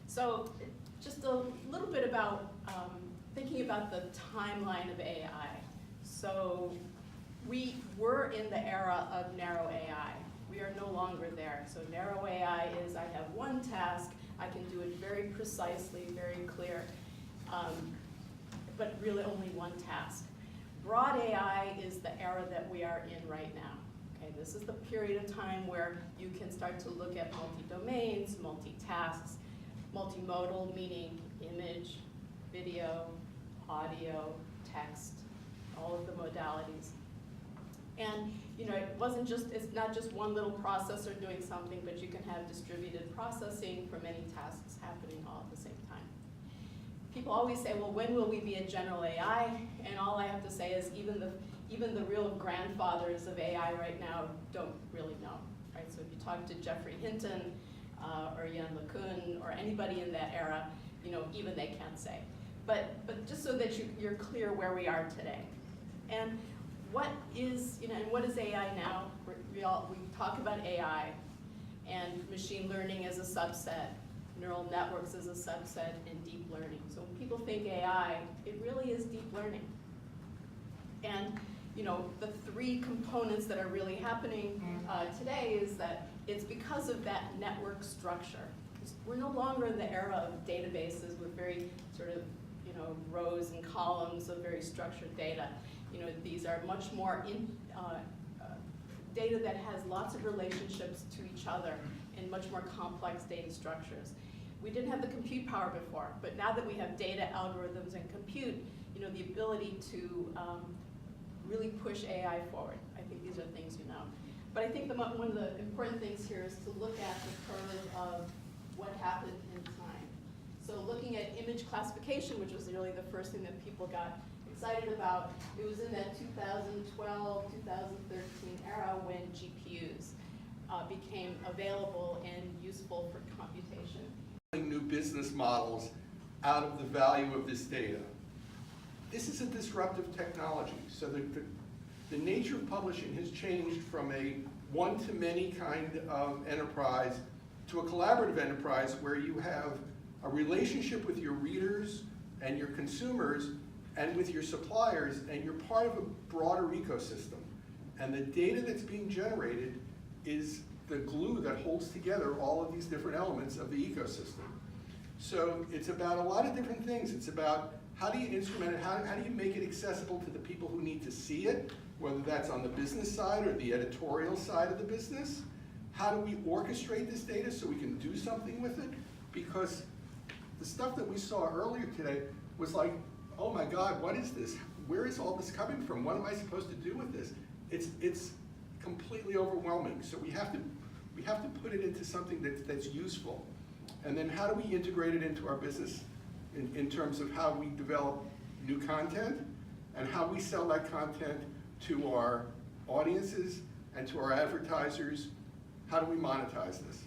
So just a little bit about thinking about the timeline of AI. So we were in the era of narrow AI. We are no longer there. So narrow AI is I have one task, I can do it very precisely, very clear, but really only one task. Broad AI is the era that we are in right now. Okay, this is the period of time where you can start to look at multi-domains, multi-tasks, multimodal, meaning image, video, audio, text, all of the modalities. And it's not just one little processor doing something, but you can have distributed processing for many tasks happening all at the same time. People always say, well, when will we be a general AI? And all I have to say is even the real grandfathers of AI right now don't really know, right? So if you talk to Geoffrey Hinton or Yann LeCun or anybody in that era, even they can't say. But just so that you're clear where we are today. And what is, and what is AI now? We talk about AI and machine learning as a subset, neural networks as a subset, and deep learning. So when people think AI, it really is deep learning. And the three components that are really happening today is that it's because of that network structure. We're no longer in the era of databases with very sort of rows and columns of very structured data. These are much more data that has lots of relationships to each other in much more complex data structures. We didn't have the compute power before, but now that we have data, algorithms, and compute, the ability to really push AI forward. I think these are things you know. But I think one of the important things here is to look at the curve of what happened in time. So looking at image classification, which was really the first thing that people got excited about, it was in that 2012, 2013 era when GPUs became available and useful for computation. New business models out of the value of this data. This is a disruptive technology. So the nature of publishing has changed from a one-to-many kind of enterprise to a collaborative enterprise where you have a relationship with your readers and your consumers and with your suppliers, and you're part of a broader ecosystem. And the data that's being generated is the glue that holds together all of these different elements of the ecosystem. So it's about a lot of different things. It's about how do you instrument it, how do you make it accessible to the people who need to see it, whether that's on the business side or the editorial side of the business. How do we orchestrate this data so we can do something with it? Because the stuff that we saw earlier today was like, oh my God, what is this? Where is all this coming from? What am I supposed to do with this? It's completely overwhelming. So we have to put it into something that's useful. And then how do we integrate it into our business in terms of how we develop new content and how we sell that content to our audiences and to our advertisers? How do we monetize this?